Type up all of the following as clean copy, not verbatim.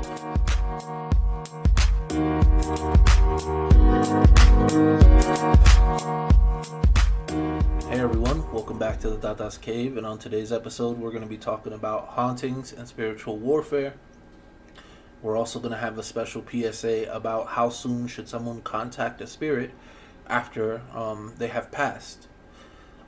Hey everyone, welcome back to the Tatas Cave, and on today's episode we're going to be talking about hauntings and spiritual warfare. We're also going to have a special PSA about how soon should someone contact a spirit after they have passed.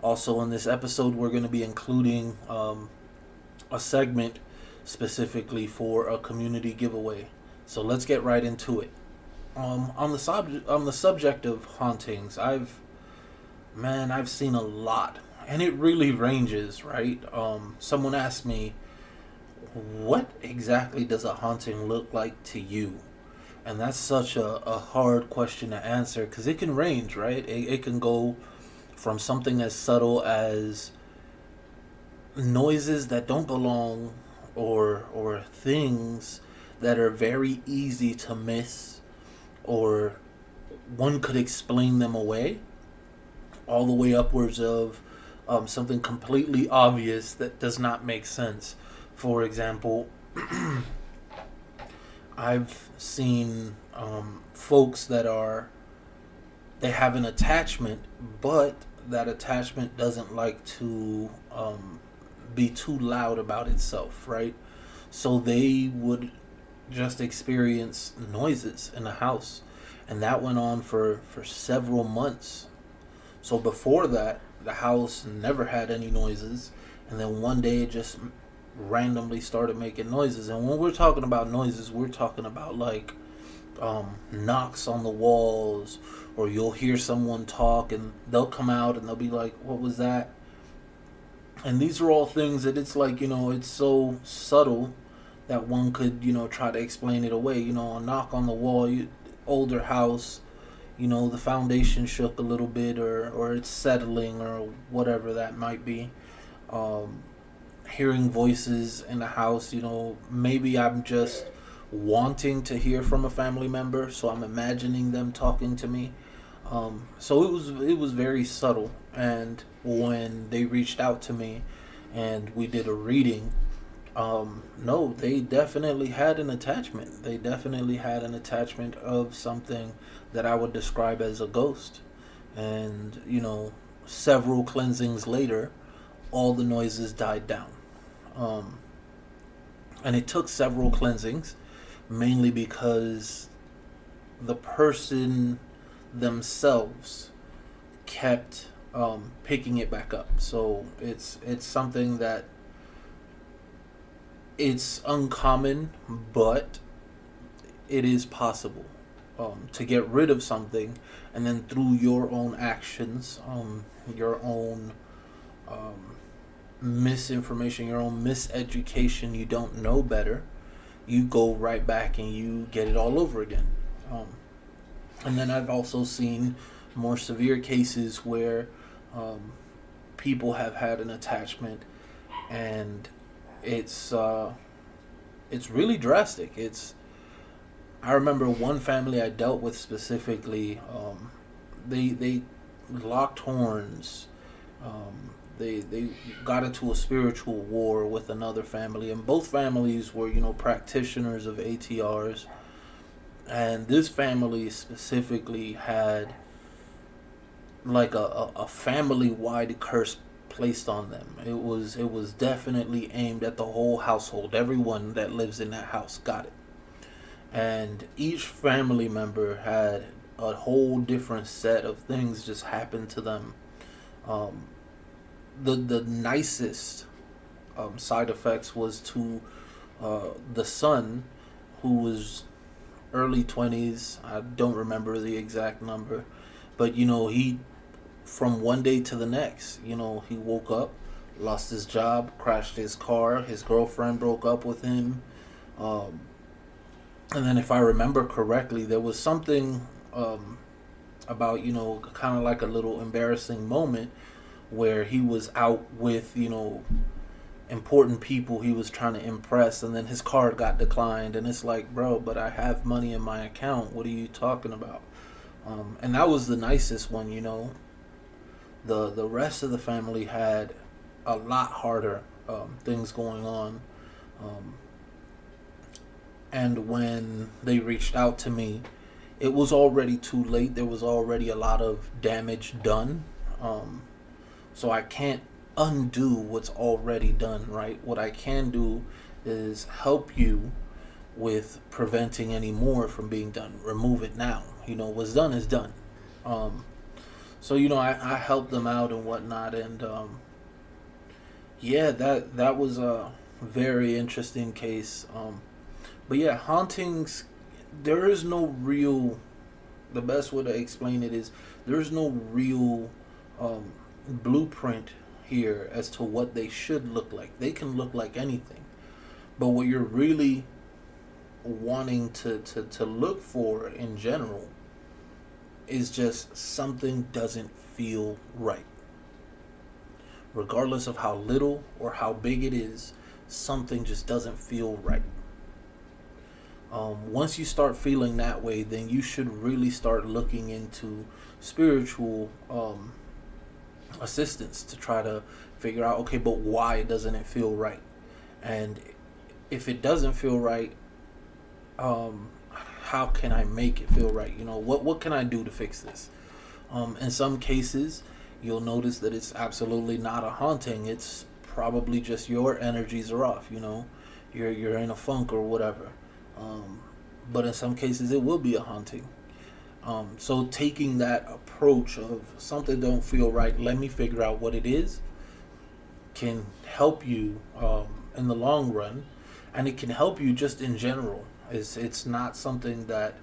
Also in this episode we're going to be including a segment specifically for a community giveaway. So let's get right into it. On the subject of hauntings, I've seen a lot, and it really ranges, right? Someone asked me, what exactly does a haunting look like to you? And that's such a hard question to answer because it can range, right? It can go from something as subtle as noises that don't belong, or things that are very easy to miss, or one could explain them away, all the way upwards of something completely obvious that does not make sense. For example, I've seen folks they have an attachment, but that attachment doesn't like to be too loud about itself, right? So they would just experience noises in the house, and that went on for several months. So before that, the house never had any noises, and then one day it just randomly started making noises. And when we're talking about noises, we're talking about like knocks on the walls, or you'll hear someone talk and they'll come out and they'll be like, "What was that?" And these are all things that it's like, it's so subtle that one could, try to explain it away. A knock on the wall, older house, the foundation shook a little bit, or it's settling, or whatever that might be. Hearing voices in the house, maybe I'm just wanting to hear from a family member, so I'm imagining them talking to me. So it was very subtle. And when they reached out to me and we did a reading, no, they definitely had an attachment. They definitely had an attachment of something that I would describe as a ghost. And, several cleansings later, all the noises died down. And it took several cleansings, mainly because the person themselves kept picking it back up. So it's something that it's uncommon, but it is possible to get rid of something, and then through your own actions, your own misinformation, your own miseducation, you don't know better, you go right back and you get it all over again. And then I've also seen more severe cases where people have had an attachment, and it's really drastic. I remember one family I dealt with specifically. They locked horns. They got into a spiritual war with another family, and both families were practitioners of ATRs. And this family specifically had like a family-wide curse placed on them. It was definitely aimed at the whole household. Everyone that lives in that house got it. And each family member had a whole different set of things just happen to them. The nicest side effects was to the son, who was early 20s. I don't remember the exact number, but he, from one day to the next, he woke up, lost his job, crashed his car, his girlfriend broke up with him, and then if I remember correctly, there was something about kind of like a little embarrassing moment where he was out with important people he was trying to impress, and then his card got declined, and it's like, bro, but I have money in my account, what are you talking about? And that was the nicest one. The rest of the family had a lot harder things going on. And when they reached out to me, it was already too late. There was already a lot of damage done. Um, so I can't undo what's already done, right? What I can do is help you with preventing any more from being done. Remove it now. What's done is done. Um, so I helped them out and whatnot, and yeah, that was a very interesting case. But yeah, hauntings. There is no real. The best way to explain it is there's no real um, blueprint here as to what they should look like. They can look like anything, but what you're really wanting to look for in general is just something doesn't feel right. Regardless of how little or how big it is, something just doesn't feel right. Once you start feeling that way, then you should really start looking into spiritual assistance to try to figure out, okay, but why doesn't it feel right? And if it doesn't feel right, um, how can I make it feel right? What can I do to fix this? In some cases, you'll notice that it's absolutely not a haunting. It's probably just your energies are off. You're in a funk or whatever. Um, but in some cases, it will be a haunting. So taking that approach of something don't feel right, let me figure out what it is, can help you in the long run, and it can help you just in general. It's not something that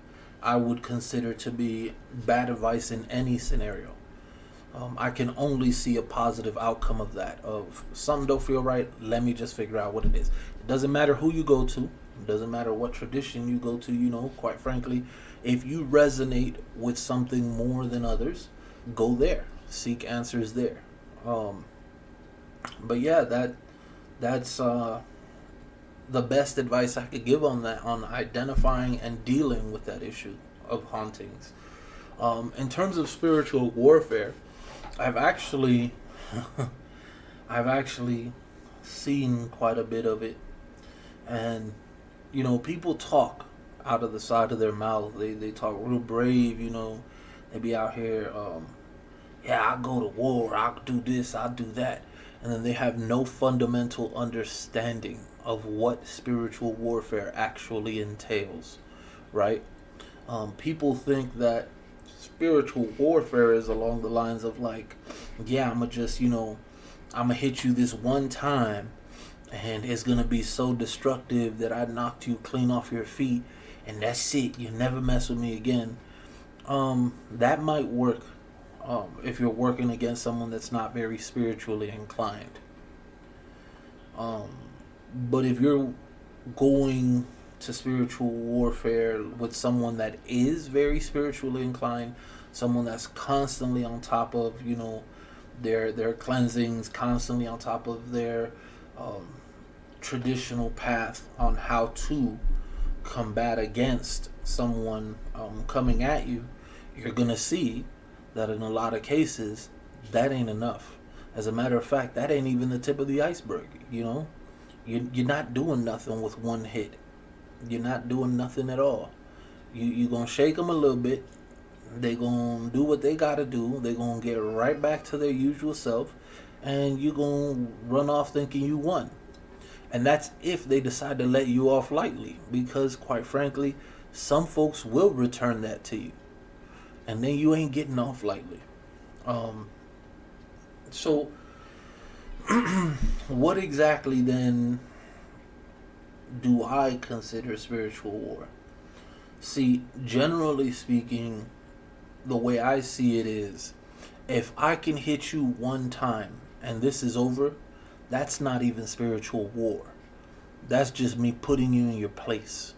I would consider to be bad advice in any scenario. I can only see a positive outcome of that. Of something don't feel right, let me just figure out what it is. It doesn't matter who you go to. It doesn't matter what tradition you go to. Quite frankly, if you resonate with something more than others, go there. Seek answers there. Um, but yeah, that's the best advice I could give on that, on identifying and dealing with that issue of hauntings. In terms of spiritual warfare, I've actually, I've actually seen quite a bit of it, and people talk out of the side of their mouth. They talk real brave. They be out here. Yeah, I'll go to war. I'll do this. I'll do that, and then they have no fundamental understanding of what spiritual warfare actually entails, right? People think that spiritual warfare is along the lines of like, yeah, I'm gonna hit you this one time, and it's gonna be so destructive that I knocked you clean off your feet, and that's it. You never mess with me again. That might work if you're working against someone that's not very spiritually inclined. Um, but if you're going to spiritual warfare with someone that is very spiritually inclined, someone that's constantly on top of their cleansings, constantly on top of their um, traditional path on how to combat against someone coming at you, you're gonna see that in a lot of cases that ain't enough. As a matter of fact, that ain't even the tip of the iceberg. You're not doing nothing with one hit. You're not doing nothing at all. You gonna shake them a little bit. They gonna do what they gotta do. They gonna get right back to their usual self, and you gonna run off thinking you won. And that's if they decide to let you off lightly, because quite frankly, some folks will return that to you, and then you ain't getting off lightly. Um, so, what exactly then do I consider spiritual war? See, generally speaking, the way I see it is, if I can hit you one time and this is over, that's not even spiritual war. That's just me putting you in your place.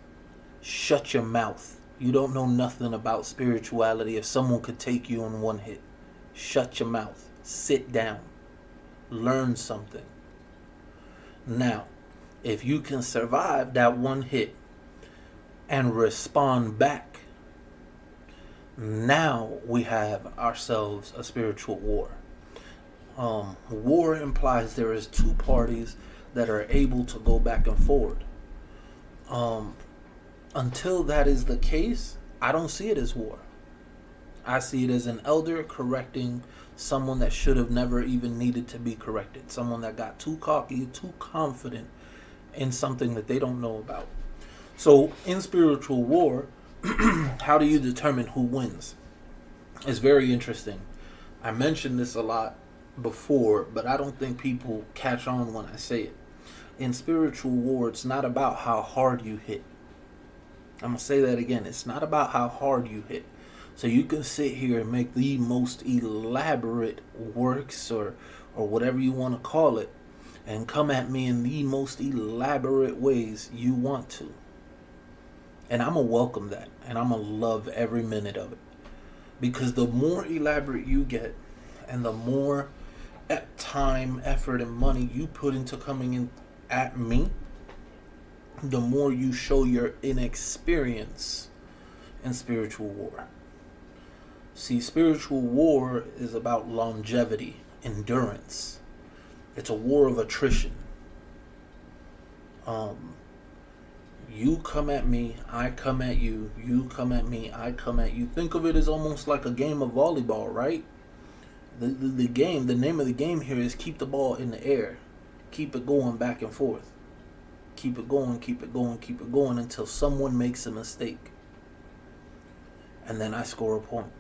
Shut your mouth. You don't know nothing about spirituality if someone could take you in one hit. Shut your mouth. Sit down. Learn something. Now, if you can survive that one hit and respond back, now we have ourselves a spiritual war. War implies there is two parties that are able to go back and forward. Um, Until that is the case, I don't see it as war. I see it as an elder correcting someone that should have never even needed to be corrected. Someone that got too cocky, too confident in something that they don't know about. So, in spiritual war, how do you determine who wins? It's very interesting. I mentioned this a lot before, but I don't think people catch on when I say it. In spiritual war, it's not about how hard you hit. I'm going to say that again. It's not about how hard you hit. So you can sit here and make the most elaborate works or whatever you want to call it and come at me in the most elaborate ways you want to. And I'm going to welcome that. And I'm going to love every minute of it. Because the more elaborate you get and the more time, effort, and money you put into coming in at me, the more you show your inexperience in spiritual war. See, spiritual war is about longevity, endurance. It's a war of attrition. You come at me, I come at you, you come at me, I come at you. Think of it as almost like a game of volleyball, right? The name of the game here is keep the ball in the air. Keep it going back and forth. Keep it going, keep it going, keep it going until someone makes a mistake. And then I score a point.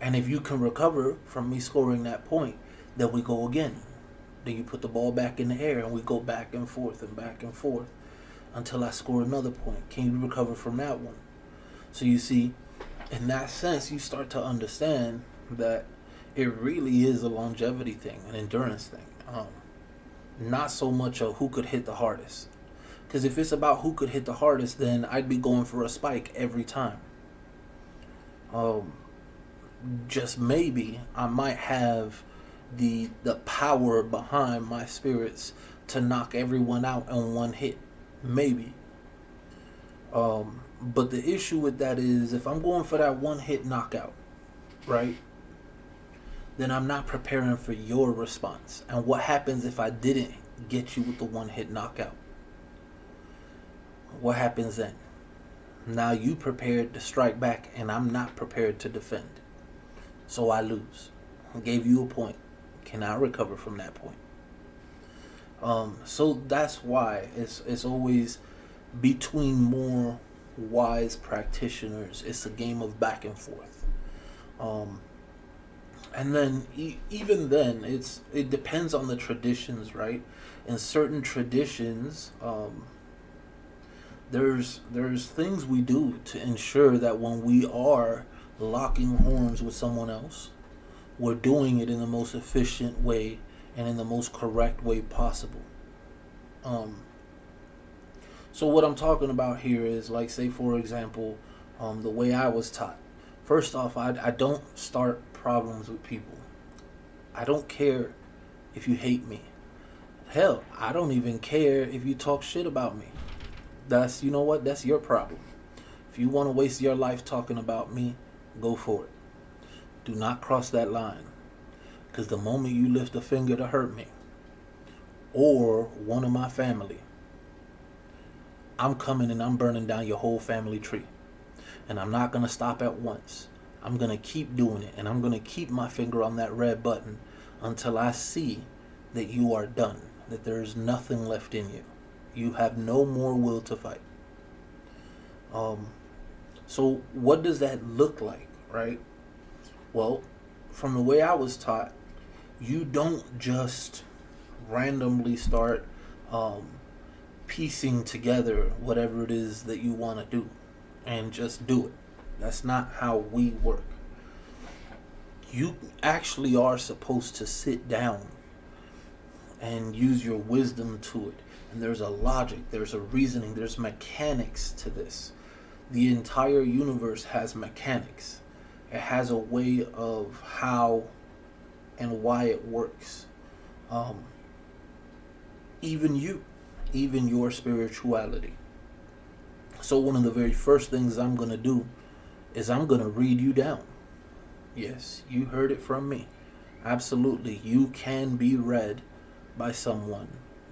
And if you can recover from me scoring that point, then we go again. Then you put the ball back in the air and we go back and forth until I score another point. Can you recover from that one? So you see, in that sense, you start to understand that it really is a longevity thing, an endurance thing. Not so much of who could hit the hardest. Because if it's about who could hit the hardest, then I'd be going for a spike every time. Just maybe I might have the power behind my spirits to knock everyone out in one hit. Maybe. But the issue with that is if I'm going for that one hit knockout, right? Then I'm not preparing for your response. And what happens if I didn't get you with the one hit knockout? What happens then? Now you prepared to strike back and I'm not prepared to defend. So I lose. I gave you a point. Can I recover from that point? So that's why it's always between more wise practitioners. It's a game of back and forth. And then even then, it depends on the traditions, right? In certain traditions, there's things we do to ensure that when we are locking horns with someone else, we're doing it in the most efficient way and in the most correct way possible. So what I'm talking about here is, like, say for example, the way I was taught. First off, I don't start problems with people. I don't care if you hate me. Hell, I don't even care if you talk shit about me. That's, you know what? That's your problem. If you want to waste your life talking about me, go for it. Do not cross that line. Because the moment you lift a finger to hurt me, or one of my family, I'm coming and I'm burning down your whole family tree. And I'm not going to stop at once. I'm going to keep doing it. And I'm going to keep my finger on that red button until I see that you are done. That there's nothing left in you. You have no more will to fight. So what does that look like, right? Well, from the way I was taught, you don't just randomly start piecing together whatever it is that you want to do and just do it. That's not how we work. You actually are supposed to sit down and use your wisdom to it. And there's a logic, there's a reasoning, there's mechanics to this. The entire universe has mechanics. It has a way of how and why it works. Even your spirituality. So one of the very first things I'm going to do is I'm going to read you down. Yes, you heard it from me. Absolutely, you can be read by someone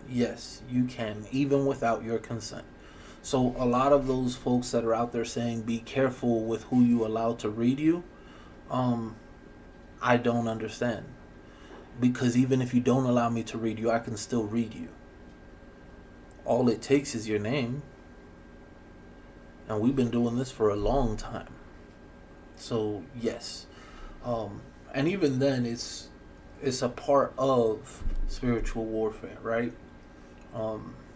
Yes, you can, even without your consent. So a lot of those folks that are out there saying be careful with who you allow to read you, um, I don't understand. Because even if you don't allow me to read you, I can still read you. All it takes is your name. And we've been doing this for a long time. So yes. And even then it's a part of spiritual warfare, right?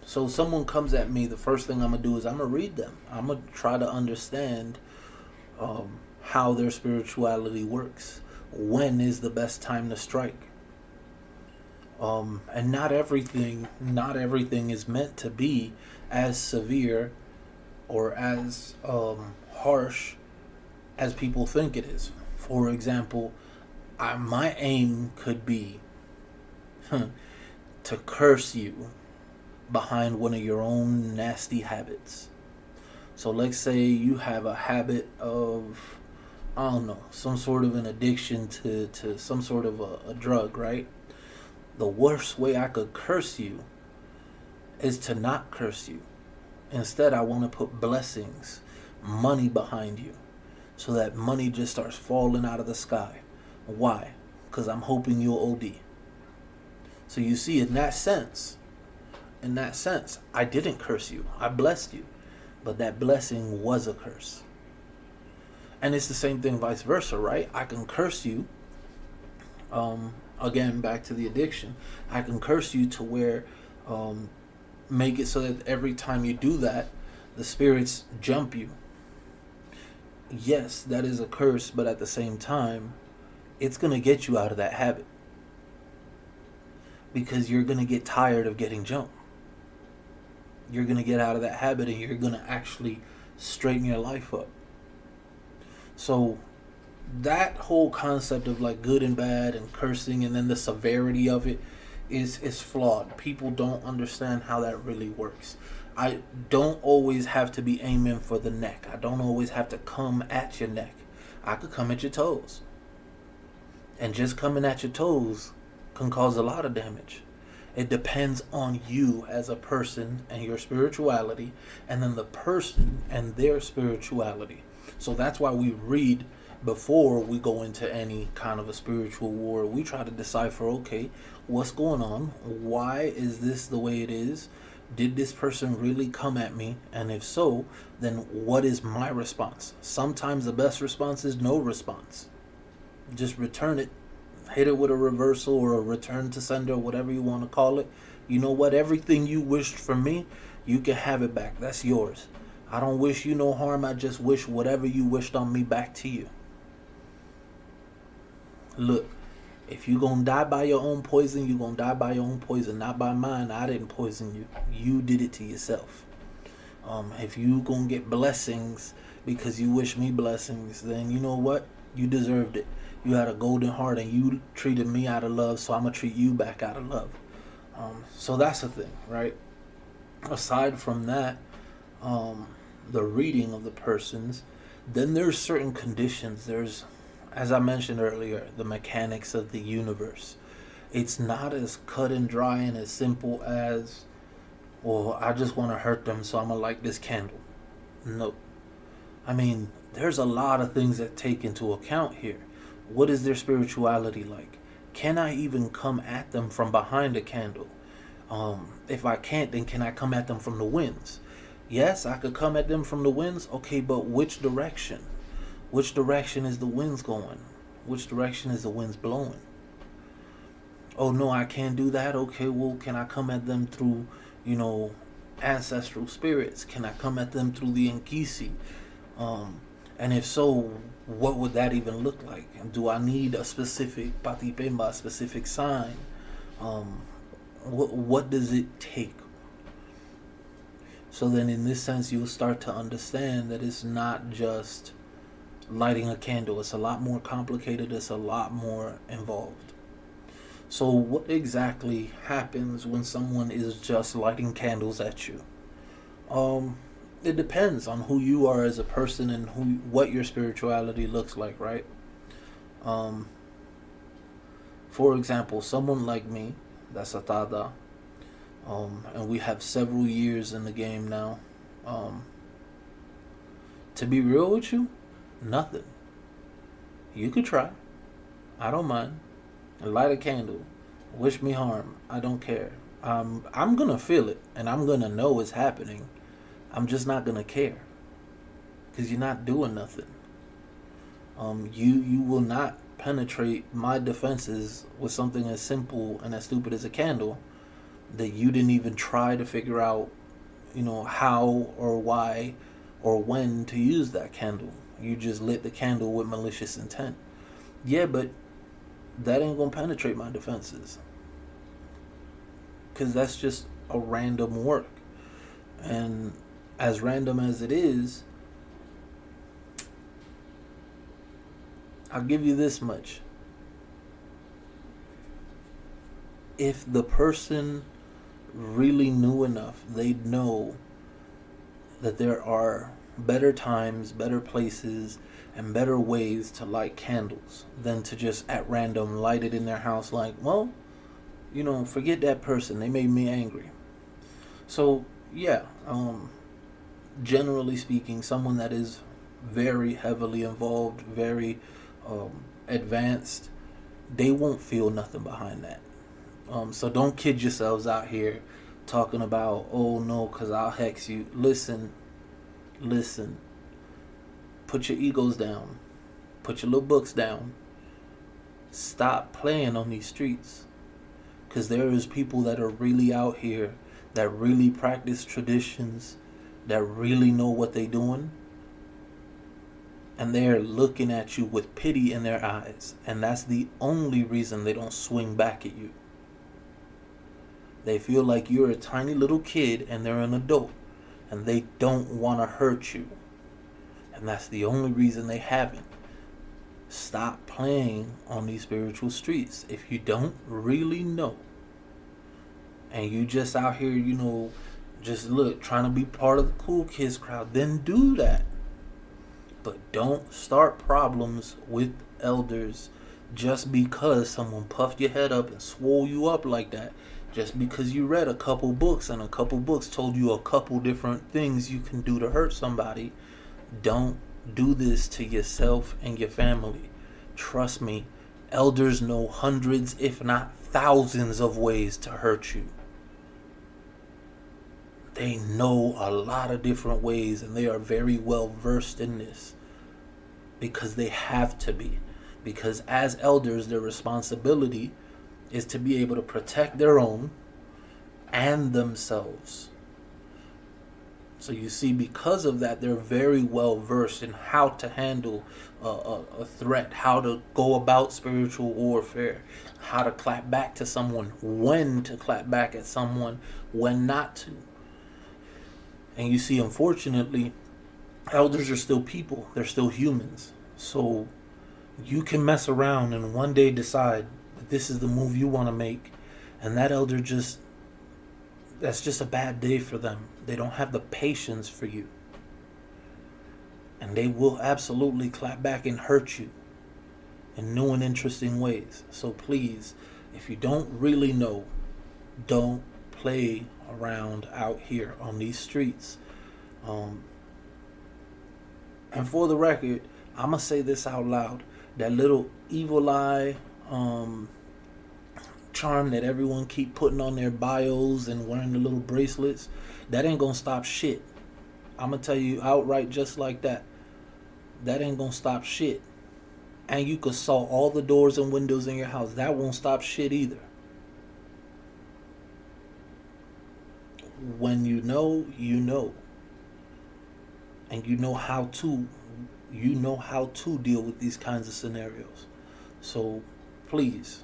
So someone comes at me, the first thing I'm gonna do is I'm gonna read them. I'm gonna try to understand how their spirituality works. When is the best time to strike? And not everything is meant to be as severe or as harsh as people think it is. For example, my aim could be to curse you behind one of your own nasty habits. So let's say you have a habit of, I don't know, some sort of an addiction to some sort of a drug, right? The worst way I could curse you is to not curse you. Instead, I want to put blessings, money behind you, so that money just starts falling out of the sky. Why? Because I'm hoping you'll OD. So you see, in that sense, I didn't curse you. I blessed you. But that blessing was a curse. And it's the same thing vice versa, right? I can curse you. Again, back to the addiction. I can curse you to where make it so that every time you do that, the spirits jump you. Yes, that is a curse, but at the same time, it's going to get you out of that habit. Because you're going to get tired of getting jumped. You're going to get out of that habit and you're going to actually straighten your life up. So that whole concept of like good and bad and cursing and then the severity of it is flawed. People don't understand how that really works. I don't always have to be aiming for the neck. I don't always have to come at your neck. I could come at your toes. And just coming at your toes can cause a lot of damage. It depends on you as a person and your spirituality, and then the person and their spirituality. So that's why we read before we go into any kind of a spiritual war. We try to decipher, okay, what's going on? Why is this the way it is? Did this person really come at me? And if so, then what is my response? Sometimes the best response is no response. Just return it. Hit it with a reversal or a return to sender, whatever you want to call it. You know what? Everything you wished from me, you can have it back. That's yours. I don't wish you no harm. I just wish whatever you wished on me back to you. Look, if you gonna die by your own poison, you gonna die by your own poison, not by mine. I didn't poison you. You did it to yourself. If you gonna get blessings because you wish me blessings, then you know what? You deserved it. You had a golden heart and you treated me out of love, so I'm going to treat you back out of love. So that's the thing, right? Aside from that, the reading of the persons, then there's certain conditions. There's, as I mentioned earlier, the mechanics of the universe. It's not as cut and dry and as simple as, well, I just want to hurt them, so I'm going to light this candle. No. I mean, there's a lot of things that take into account here. What is their spirituality like? Can I even come at them from behind a candle? If I can't, then can I come at them from the winds? Yes, I could come at them from the winds. Okay, but which direction? Which direction is the winds going? Which direction is the winds blowing? Oh no, I can't do that. Okay, well, can I come at them through, ancestral spirits? Can I come at them through the Nkisi? And if so, what would that even look like? Do I need a specific patipemba, a specific sign? What does it take? So then in this sense, you'll start to understand that it's not just lighting a candle. It's a lot more complicated. It's a lot more involved. So what exactly happens when someone is just lighting candles at you? It depends on who you are as a person and what your spirituality looks like, right? For example, someone like me, that's a Tada, And we have several years in the game now. Um, to be real with you, nothing. You could try. I don't mind. Light a candle. Wish me harm. I don't care. I'm gonna feel it, and I'm gonna know it's happening. I'm just not gonna care, cause you're not doing nothing. You will not penetrate my defenses with something as simple and as stupid as a candle that you didn't even try to figure out, how or why or when to use that candle. You just lit the candle with malicious intent. Yeah, but that ain't gonna penetrate my defenses, because that's just a random work. And as random as it is, I'll give you this much. If the person really knew enough, they'd know that there are better times, better places, and better ways to light candles than to just at random light it in their house like, well, forget that person. They made me angry. So, yeah, generally speaking, someone that is very heavily involved, very advanced, they won't feel nothing behind that. So don't kid yourselves out here talking about, oh no, because I'll hex you. Listen. Put your egos down. Put your little books down. Stop playing on these streets. Because there is people that are really out here that really practice traditions, that really know what they're doing. And they're looking at you with pity in their eyes. And that's the only reason they don't swing back at you. They feel like you're a tiny little kid and they're an adult. And they don't want to hurt you. And that's the only reason they haven't. Stop playing on these spiritual streets. If you don't really know, and you just out here, just trying to be part of the cool kids crowd, then do that. But don't start problems with elders just because someone puffed your head up and swole you up like that. Just because you read a couple books and a couple books told you a couple different things you can do to hurt somebody. Don't do this to yourself and your family. Trust me, elders know hundreds, if not thousands, of ways to hurt you. They know a lot of different ways, and they are very well versed in this because they have to be. Because as elders, their responsibility is to be able to protect their own and themselves. So you see, because of that, they're very well versed in how to handle a threat, how to go about spiritual warfare, how to clap back to someone, when to clap back at someone, when not to. And you see, unfortunately, elders are still people. They're still humans. So you can mess around and one day decide that this is the move you want to make, and that elder that's just a bad day for them. They don't have the patience for you. And they will absolutely clap back and hurt you in new and interesting ways. So please, if you don't really know, don't play around out here on these streets. And for the record, I'm going to say this out loud. That little evil eye charm that everyone keep putting on their bios and wearing the little bracelets, that ain't gonna stop shit. I'm gonna tell you outright, just like that. That ain't gonna stop shit. And you could saw all the doors and windows in your house. That won't stop shit either. When you know, you know. And you know how to deal with these kinds of scenarios. So please,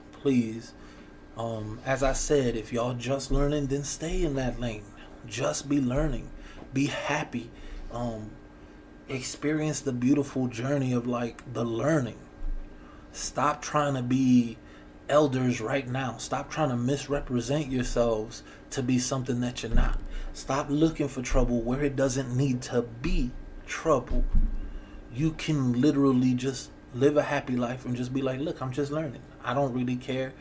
as I said, if y'all just learning, then stay in that lane. Just be learning. Be happy. Experience the beautiful journey of the learning. Stop trying to be elders right now. Stop trying to misrepresent yourselves to be something that you're not. Stop looking for trouble where it doesn't need to be trouble. You can literally just live a happy life and just be like, look, I'm just learning. I don't really care.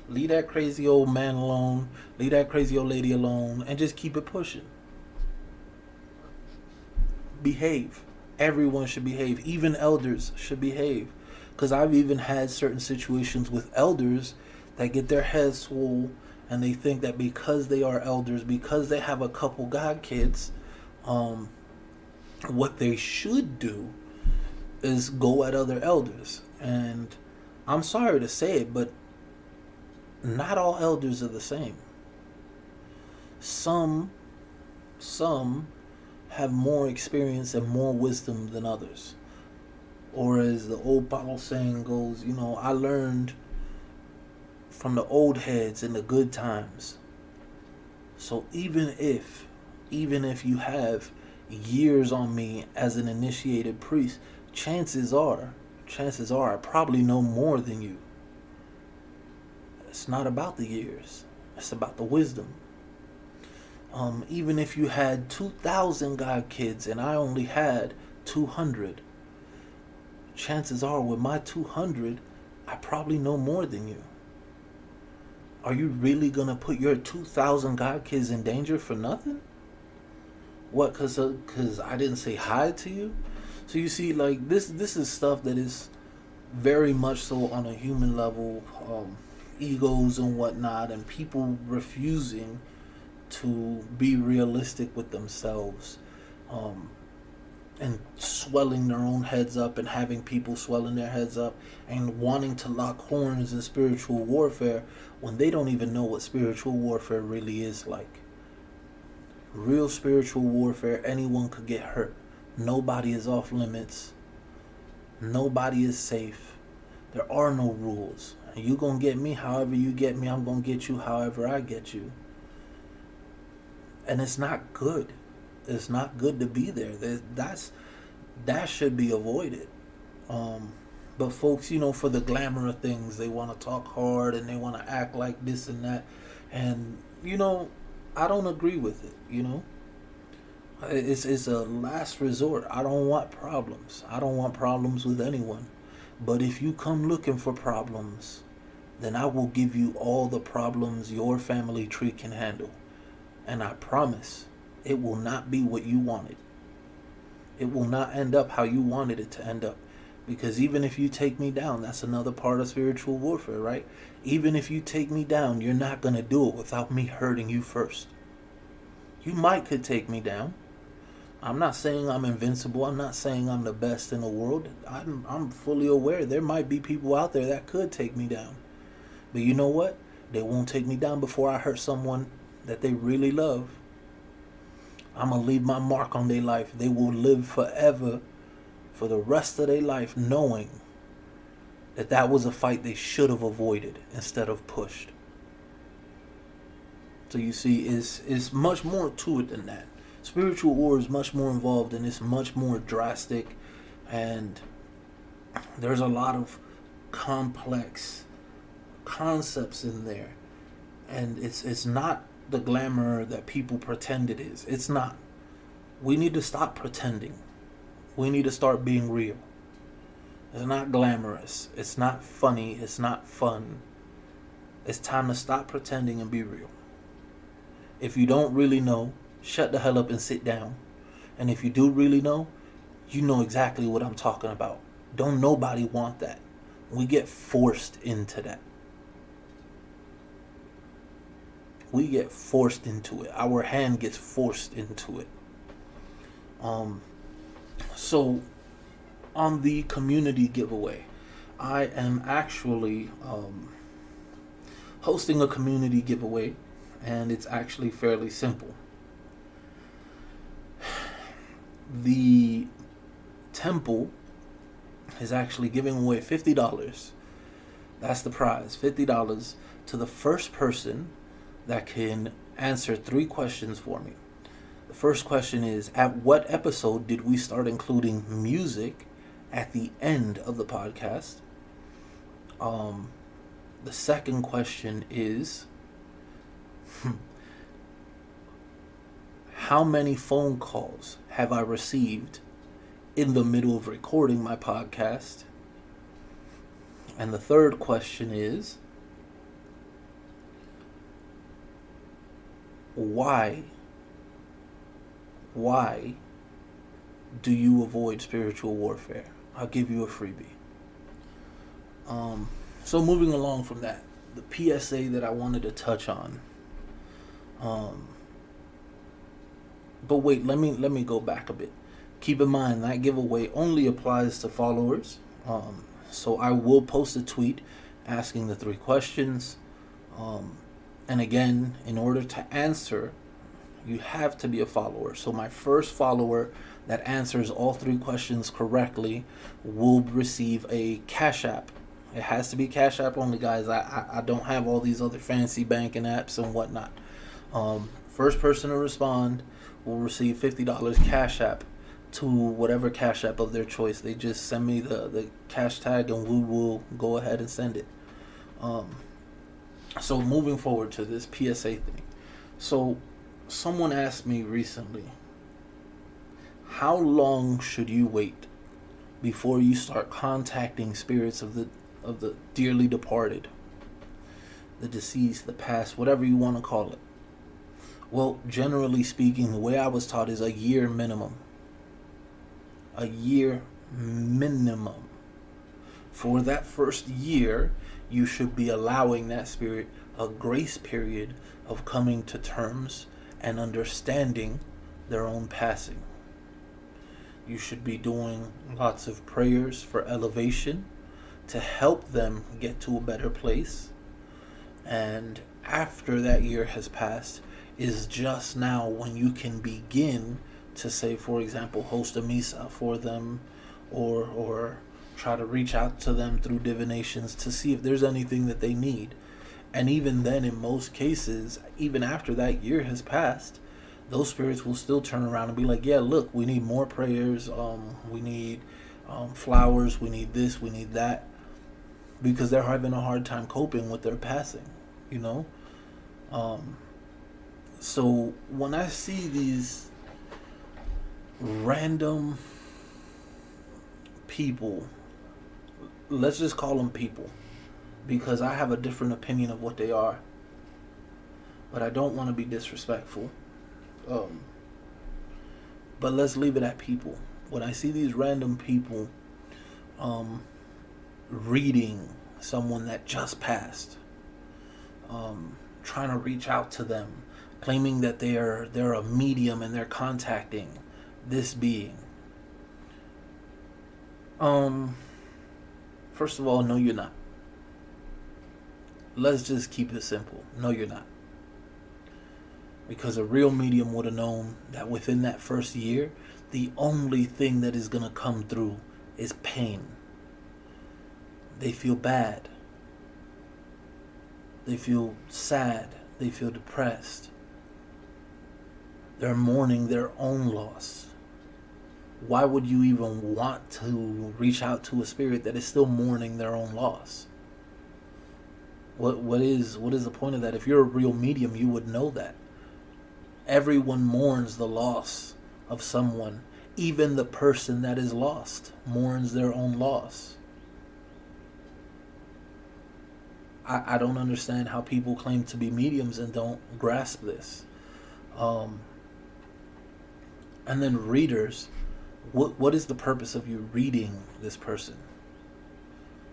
Leave that crazy old man alone. Leave that crazy old lady alone, and just keep it pushing. Behave. Everyone should behave. Even elders should behave. Because I've even had certain situations with elders that get their heads swole, and they think that because they are elders, because they have a couple god kids, what they should do is go at other elders. And I'm sorry to say it, but not all elders are the same. Some have more experience and more wisdom than others. Or as the old bottle saying goes, I learned from the old heads in the good times. So even if you have years on me as an initiated priest, chances are I probably know more than you. It's not about the years. It's about the wisdom. Even if you had 2,000 God kids and I only had 200, chances are with my 200, I probably know more than you. Are you really going to put your 2,000 God kids in danger for nothing? What, because I didn't say hi to you? So you see, like, this is stuff that is very much so on a human level, egos and whatnot, and people refusing to be realistic with themselves, and swelling their own heads up and having people swelling their heads up and wanting to lock horns in spiritual warfare when they don't even know what spiritual warfare really is like. Real spiritual warfare, anyone could get hurt. Nobody is off limits. Nobody is safe. There are no rules. You gonna get me however you get me, I'm gonna get you however I get you. And it's not good. It's not good to be there. That should be avoided. But folks, for the glamour of things, they want to talk hard and they want to act like this and that. And, I don't agree with it, It's a last resort. I don't want problems. I don't want problems with anyone. But if you come looking for problems, then I will give you all the problems your family tree can handle. And I promise, it will not be what you wanted. It will not end up how you wanted it to end up. Because even if you take me down, that's another part of spiritual warfare, right? Even if you take me down, you're not going to do it without me hurting you first. You could take me down. I'm not saying I'm invincible. I'm not saying I'm the best in the world. I'm fully aware there might be people out there that could take me down. But you know what? They won't take me down before I hurt someone that they really love. I'm going to leave my mark on their life. They will live forever, for the rest of their life, knowing that was a fight they should have avoided instead of pushed. So you see, it's much more to it than that. Spiritual war is much more involved, and it's much more drastic, and there's a lot of complex concepts in there, and it's not the glamour that people pretend it is. It's not. We need to stop pretending. We need to start being real. It's not glamorous. It's not funny. It's not fun. It's time to stop pretending and be real. If you don't really know, shut the hell up and sit down. And if you do really know, you know exactly what I'm talking about. Don't nobody want that. We get forced into that. We get forced into it. Our hand gets forced into it. So on the community giveaway, I am actually hosting a community giveaway, and it's actually fairly simple. The temple is actually giving away $50. That's the prize, $50 to the first person that can answer 3 questions for me. The first question is, at what episode did we start including music at the end of the podcast? The second question is, how many phone calls have I received in the middle of recording my podcast? And the third question is, Why do you avoid spiritual warfare? I'll give you a freebie. So moving along from that, the PSA that I wanted to touch on. But wait, let me go back a bit. Keep in mind that giveaway only applies to followers. So I will post a tweet asking the 3 questions. And again, in order to answer, you have to be a follower. So my first follower that answers all 3 questions correctly will receive a Cash App. It has to be Cash App only, guys. I don't have all these other fancy banking apps and whatnot. First person to respond will receive $50 Cash App to whatever Cash App of their choice. They just send me the cash tag and we will go ahead and send it. So moving forward to this PSA thing. So someone asked me recently, how long should you wait before you start contacting spirits of the dearly departed, the deceased, the past, whatever you want to call it? Well, generally speaking, the way I was taught is a year minimum. A year minimum. For that first year, you should be allowing that spirit a grace period of coming to terms and understanding their own passing. You should be doing lots of prayers for elevation to help them get to a better place. And after that year has passed is just now when you can begin to say, for example, host a misa for them, or try to reach out to them through divinations to see if there's anything that they need. And even then, in most cases, even after that year has passed, those spirits will still turn around and be like, yeah, look, we need more prayers, we need flowers, we need this, we need that, because they're having a hard time coping with their passing, you know? So when I see these random people, let's just call them people, because I have a different opinion of what they are, but I don't want to be disrespectful. But let's leave it at people. When I see these random people reading someone that just passed, trying to reach out to them, claiming that they're a medium and they're contacting this being. First of all, no, you're not. Let's just keep it simple. No, you're not. Because a real medium would have known that within that first year, the only thing that is going to come through is pain. They feel bad. They feel sad. They feel depressed. They're mourning their own loss. Why would you even want to reach out to a spirit that is still mourning their own loss? What is the point of that? If you're a real medium, you would know that. Everyone mourns the loss of someone. Even the person that is lost mourns their own loss. I don't understand how people claim to be mediums and don't grasp this. And then readers, what is the purpose of you reading this person?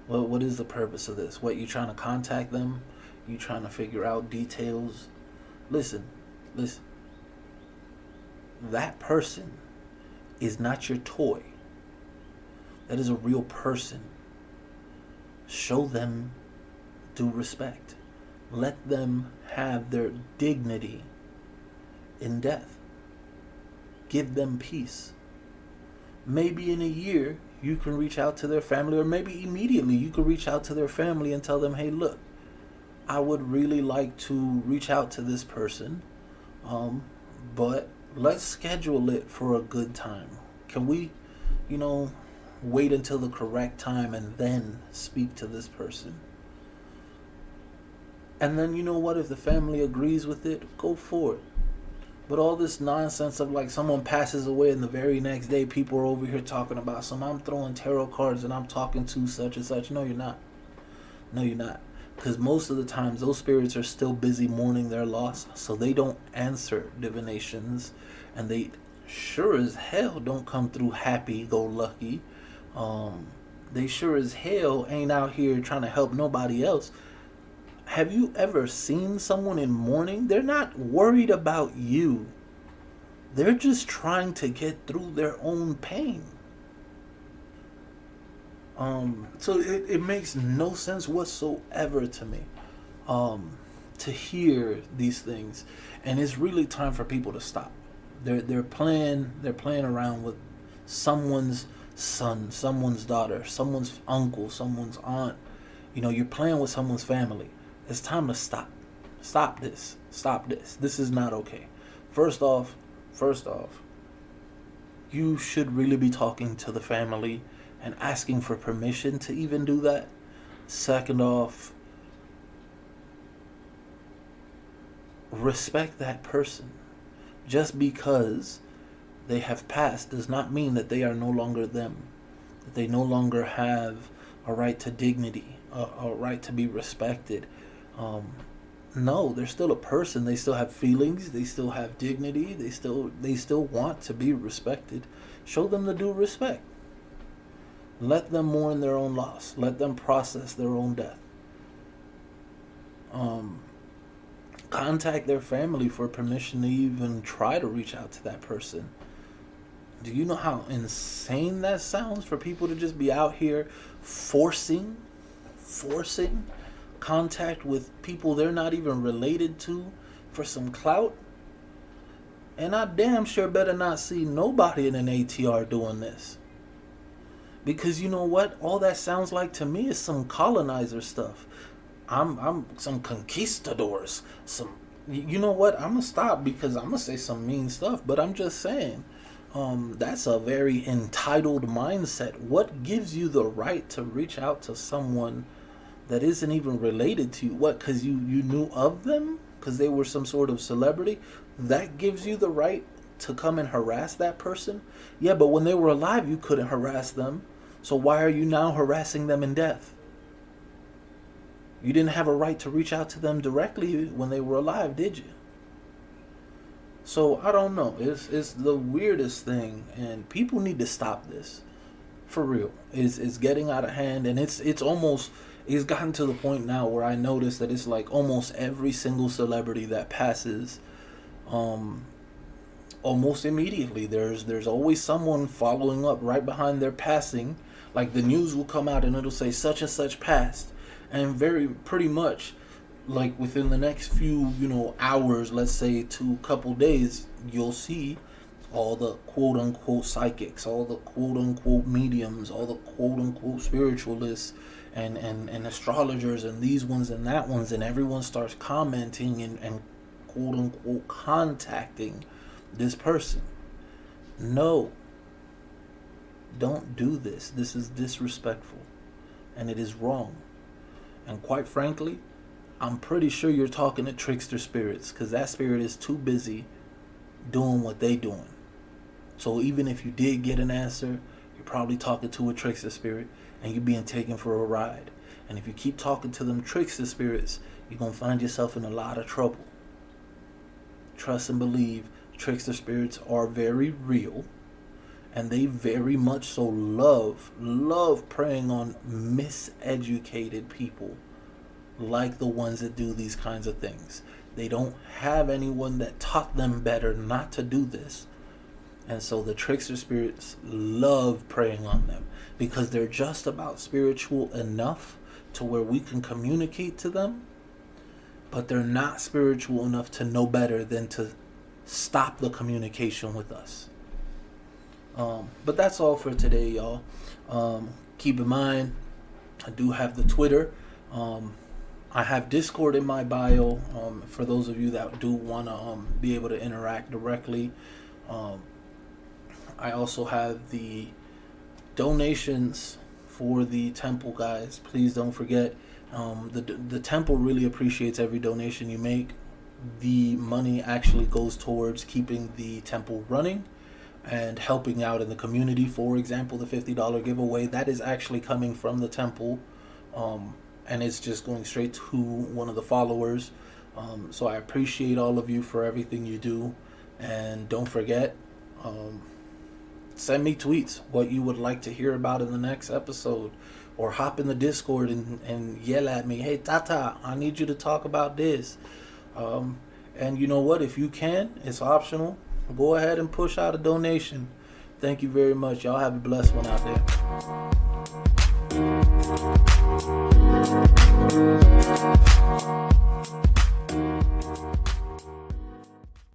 What is the purpose of this? What, you trying to contact them? You trying to figure out details? Listen. That person is not your toy. That is a real person. Show them due respect. Let them have their dignity in death. Give them peace. Maybe in a year you can reach out to their family, or maybe immediately you can reach out to their family and tell them, hey, look, I would really like to reach out to this person, but let's schedule it for a good time. Can we, wait until the correct time and then speak to this person? And then, you know what, if the family agrees with it, go for it. But all this nonsense of like someone passes away and the very next day people are over here talking about I'm throwing tarot cards and I'm talking to such and such. No, you're not. No, you're not. because most of the times those spirits are still busy mourning their loss, so they don't answer divinations, and they sure as hell don't come through happy-go-lucky. Um, they sure as hell ain't out here trying to help nobody else. Have you ever seen someone in mourning? They're not worried about you. They're just trying to get through their own pain. So it makes no sense whatsoever to me, um, to hear these things, and it's really time for people to stop. They're playing around with someone's son, someone's daughter, someone's uncle, someone's aunt. You're playing with someone's family. It's time to stop. Stop this. Stop this. This is not okay. First off, first off, you should really be talking to the family and asking for permission to even do that. Second off, respect that person. Just because they have passed does not mean that they are no longer them, that they no longer have a right to dignity, a right to be respected. Um, no, they're still a person. They still have feelings. They still have dignity. They still want to be respected. Show them the due respect. Let them mourn their own loss. Let them process their own death. Um, Contact their family for permission to even try to reach out to that person. Do you know how insane that sounds for people to just be out here forcing contact with people they're not even related to for some clout? And I damn sure better not see nobody in an ATR doing this. Because you know what? All that sounds like to me is some colonizer stuff. I'm some conquistadors. You know what? I'm gonna stop because I'm gonna say some mean stuff. But I'm just saying, that's a very entitled mindset. What gives you the right to reach out to someone that isn't even related to you? What? Because you knew of them? Because they were some sort of celebrity? That gives you the right to come and harass that person? Yeah, but when they were alive, you couldn't harass them. So why are you now harassing them in death? You didn't have a right to reach out to them directly when they were alive, did you? So I don't know. It's the weirdest thing, and people need to stop this. For real. It's getting out of hand, and it's gotten to the point now where I notice that it's like almost every single celebrity that passes, almost immediately there's always someone following up right behind their passing. Like the news will come out and it'll say such and such passed, and very pretty much like within the next few hours, let's say to a couple days, you'll see all the quote unquote psychics, all the quote unquote mediums, all the quote unquote spiritualists and astrologers and these ones and that ones, and everyone starts commenting and quote unquote contacting this person. No, don't do this. This is disrespectful and it is wrong. And quite frankly, I'm pretty sure you're talking to trickster spirits, because that spirit is too busy doing what they doing. So even if you did get an answer, you're probably talking to a trickster spirit and you're being taken for a ride. And if you keep talking to them trickster spirits, you're going to find yourself in a lot of trouble. Trust and believe, trickster spirits are very real, and they very much so love preying on miseducated people like the ones that do these kinds of things. They don't have anyone that taught them better not to do this. And so the trickster spirits love preying on them because they're just about spiritual enough to where we can communicate to them, but they're not spiritual enough to know better than to stop the communication with us. But that's all for today, y'all. Keep in mind, I do have the Twitter. I have Discord in my bio, for those of you that do want to be able to interact directly. I also have the donations for the temple, guys. Please don't forget, the temple really appreciates every donation you make. The money actually goes towards keeping the temple running and helping out in the community. For example, the $50 giveaway, that is actually coming from the temple. and it's just going straight to one of the followers. So I appreciate all of you for everything you do, and don't forget, send me tweets what you would like to hear about in the next episode, or hop in the Discord and yell at me, hey Tata, I need you to talk about this. And you know what, if you can, it's optional, go ahead and push out a donation. Thank you very much. Y'all have a blessed one out there.